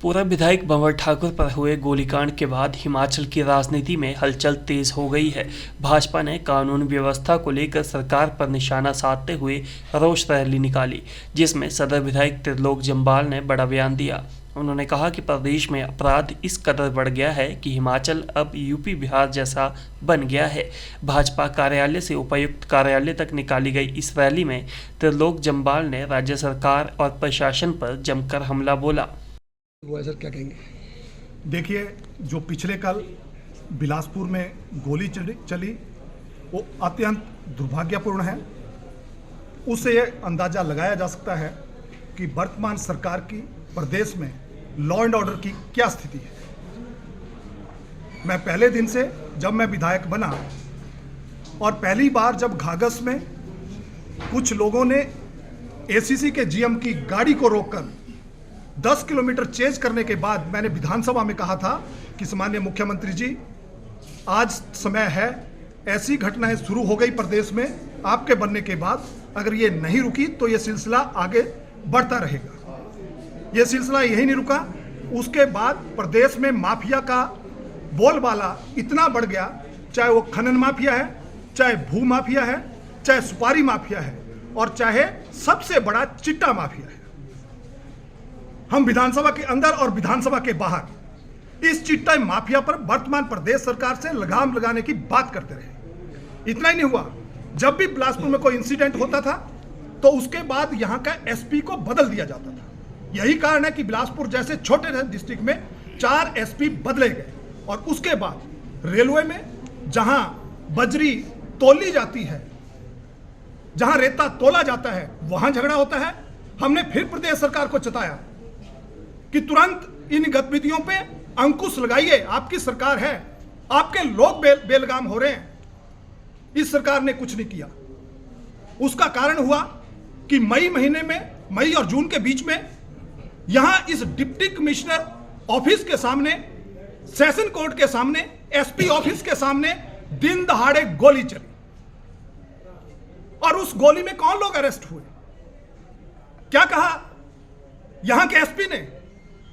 पूर्व विधायक भंवर ठाकुर पर हुए गोलीकांड के बाद हिमाचल की राजनीति में हलचल तेज हो गई है। भाजपा ने कानून व्यवस्था को लेकर सरकार पर निशाना साधते हुए रोष रैली निकाली, जिसमें सदर विधायक त्रिलोक जम्वाल ने बड़ा बयान दिया। उन्होंने कहा कि प्रदेश में अपराध इस कदर बढ़ गया है कि हिमाचल अब यूपी बिहार जैसा बन गया है। भाजपा कार्यालय से उपायुक्त कार्यालय तक निकाली गई इस रैली में त्रिलोक जम्वाल ने राज्य सरकार और प्रशासन पर जमकर हमला बोला। वो सर क्या कहेंगे? देखिए, जो पिछले कल बिलासपुर में गोली चली वो अत्यंत दुर्भाग्यपूर्ण है। उससे ये अंदाज़ा लगाया जा सकता है कि वर्तमान सरकार की प्रदेश में लॉ एंड ऑर्डर की क्या स्थिति है। मैं पहले दिन से जब मैं विधायक बना और पहली बार जब घाघस में कुछ लोगों ने एसीसी के जीएम की गाड़ी को रोककर 10 किलोमीटर चेज करने के बाद मैंने विधानसभा में कहा था कि सम्माननीय मुख्यमंत्री जी, आज समय है, ऐसी घटनाएं शुरू हो गई प्रदेश में आपके बनने के बाद, अगर ये नहीं रुकी तो ये सिलसिला आगे बढ़ता रहेगा। ये सिलसिला यही नहीं रुका, उसके बाद प्रदेश में माफिया का बोलबाला इतना बढ़ गया, चाहे वो खनन माफिया है, चाहे भू माफिया है, चाहे सुपारी माफिया है और चाहे सबसे बड़ा चिट्टा माफिया है। हम विधानसभा के अंदर और विधानसभा के बाहर इस चिट्टा माफिया पर वर्तमान प्रदेश सरकार से लगाम लगाने की बात करते रहे। इतना ही नहीं हुआ, जब भी बिलासपुर में कोई इंसिडेंट होता था तो उसके बाद यहां का एसपी को बदल दिया जाता था। यही कारण है कि बिलासपुर जैसे छोटे डिस्ट्रिक्ट में 4 एसपी बदले गए और उसके बाद रेलवे में जहां बजरी तोली जाती है, जहां रेता तोला जाता है, वहां झगड़ा होता है। हमने फिर प्रदेश सरकार को चेताया कि तुरंत इन गतिविधियों पे अंकुश लगाइए, आपकी सरकार है, आपके लोग बेलगाम हो रहे हैं। इस सरकार ने कुछ नहीं किया। उसका कारण हुआ कि मई महीने में, मई और जून के बीच में यहां इस डिप्टी कमिश्नर ऑफिस के सामने, सेशन कोर्ट के सामने, एसपी ऑफिस के सामने दिन दहाड़े गोली चली और उस गोली में कौन लोग अरेस्ट हुए? क्या कहा यहां के एसपी ने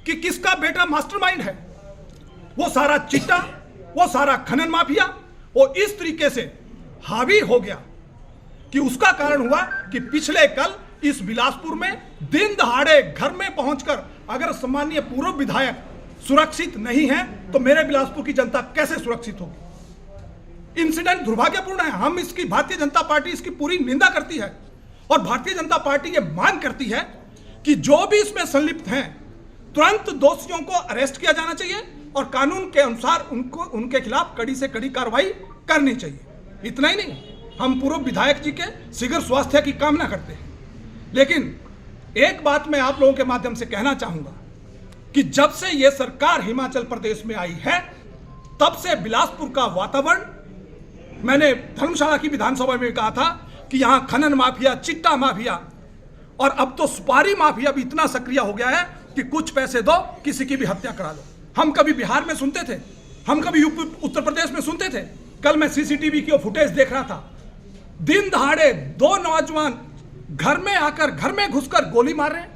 कि किसका बेटा मास्टरमाइंड है? वो सारा चिट्टा, वो सारा खनन माफिया, वो इस तरीके से हावी हो गया कि उसका कारण हुआ कि पिछले कल इस बिलासपुर में दिन दहाड़े घर में पहुंचकर अगर सम्मानीय पूर्व विधायक सुरक्षित नहीं है तो मेरे बिलासपुर की जनता कैसे सुरक्षित होगी? इंसिडेंट दुर्भाग्यपूर्ण है। हम इसकी, भारतीय जनता पार्टी इसकी पूरी निंदा करती है और भारतीय जनता पार्टी ये मांग करती है कि जो भी इसमें संलिप्त हैं तुरंत दोषियों को अरेस्ट किया जाना चाहिए और कानून के अनुसार उनके खिलाफ कड़ी से कड़ी कार्रवाई करनी चाहिए। इतना ही नहीं, हम पूर्व विधायक जी के शीघ्र स्वास्थ्य की कामना करते हैं, लेकिन एक बात मैं आप लोगों के माध्यम से कहना चाहूंगा कि जब से यह सरकार हिमाचल प्रदेश में आई है तब से बिलासपुर का वातावरण, मैंने धर्मशाला की विधानसभा में कहा था कि यहां खनन माफिया, चिट्टा माफिया और अब तो सुपारी माफिया भी इतना सक्रिय हो गया है कि कुछ पैसे दो, किसी की भी हत्या करा लो। हम कभी बिहार में सुनते थे, हम कभी यूपी उत्तर प्रदेश में सुनते थे। कल मैं सीसीटीवी की फुटेज देख रहा था, दिन दहाड़े 2 नौजवान घर में आकर, घर में घुसकर गोली मार रहे हैं।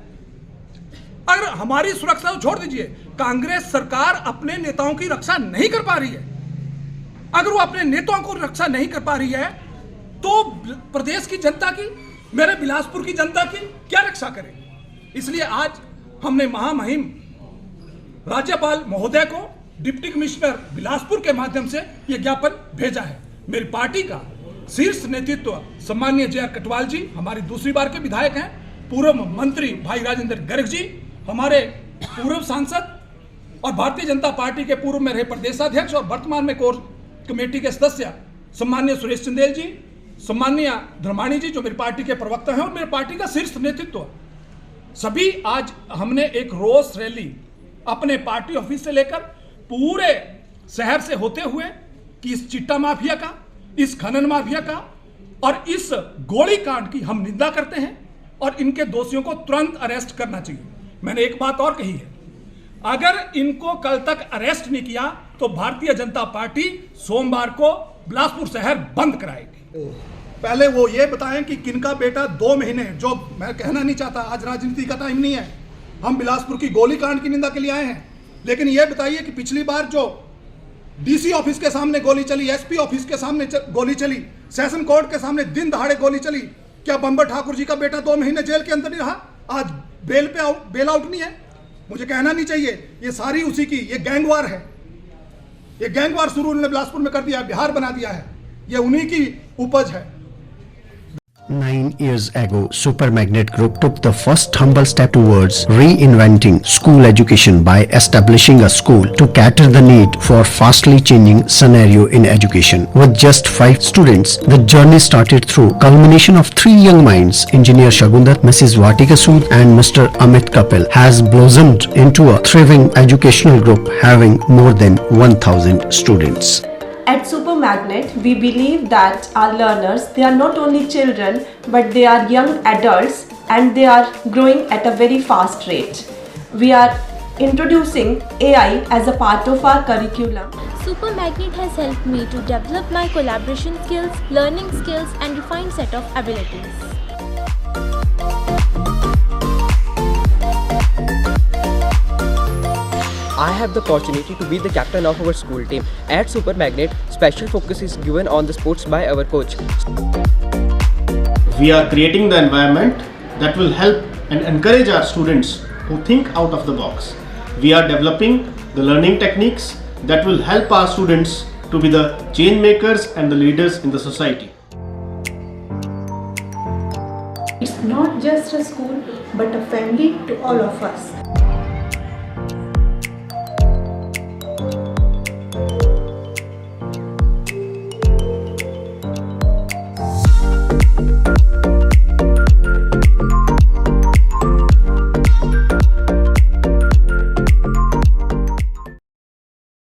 अगर हमारी सुरक्षा तो छोड़ दीजिए, कांग्रेस सरकार अपने नेताओं की रक्षा नहीं कर पा रही है। अगर वो अपने नेताओं को रक्षा नहीं कर पा रही है तो प्रदेश की जनता की, मेरे बिलासपुर की जनता की क्या रक्षा करेगी? इसलिए आज हमने महामहिम राज्यपाल महोदय को डिप्टी कमिश्नर बिलासपुर के माध्यम से यह ज्ञापन भेजा है। मेरी पार्टी का शीर्ष नेतृत्व सम्माननीय जे.आर. कटवाल जी, हमारी दूसरी बार के विधायक हैं, पूर्व मंत्री भाई राजेंद्र गर्ग जी, हमारे पूर्व सांसद और भारतीय जनता पार्टी के पूर्व में रहे प्रदेशाध्यक्ष और वर्तमान में कोर कमेटी के सदस्य सम्माननीय सुरेश चंदेल जी, सम्माननीय धर्माणी जी जो मेरी पार्टी के प्रवक्ता हैं और मेरी पार्टी का शीर्ष नेतृत्व, सभी आज हमने एक रोष रैली अपने पार्टी ऑफिस से लेकर पूरे शहर से होते हुए कि इस चिट्टा माफिया का, इस खनन माफिया का और इस गोली कांड की हम निंदा करते हैं और इनके दोषियों को तुरंत अरेस्ट करना चाहिए। मैंने एक बात और कही है, अगर इनको कल तक अरेस्ट नहीं किया तो भारतीय जनता पार्टी सोमवार को बिलासपुर शहर बंद कराएगी। पहले वो ये बताएं कि किनका बेटा 2 महीने, जो मैं कहना नहीं चाहता, आज राजनीति का टाइम नहीं है, हम बिलासपुर की गोलीकांड की निंदा के लिए आए हैं। लेकिन यह बताइए कि पिछली बार जो डीसी ऑफिस के सामने गोली चली, एसपी ऑफिस के सामने गोली चली, सेशन कोर्ट के सामने दिन दहाड़े गोली चली, क्या बंबर ठाकुर जी का बेटा 2 महीने जेल के अंदर नहीं रहा? आज बेल आउट नहीं है? मुझे कहना नहीं चाहिए, ये सारी उसी की, ये गैंगवार है। ये गैंगवार शुरू उन्होंने बिलासपुर में कर दिया है, बिहार बना दिया है। ये उन्हीं की उपज है। 9 years ago, Supermagnet Group took the first humble step towards reinventing school education by establishing a school to cater the need for fastly changing scenario in education. With just 5 students, the journey started through culmination of 3 young minds, Engineer Shagundar, Mrs. Vatika Sood and Mr. Amit Kapil, has blossomed into a thriving educational group having more than 1000 students. At Supermagnet, we believe that our learners, they are not only children, but they are young adults and they are growing at a very fast rate. We are introducing AI as a part of our curriculum. Supermagnet has helped me to develop my collaboration skills, learning skills and refined set of abilities. I have the opportunity to be the captain of our school team. At Supermagnet, special focus is given on the sports by our coach. We are creating the environment that will help and encourage our students who think out of the box. We are developing the learning techniques that will help our students to be the change makers and the leaders in the society. It's not just a school, but a family to all of us.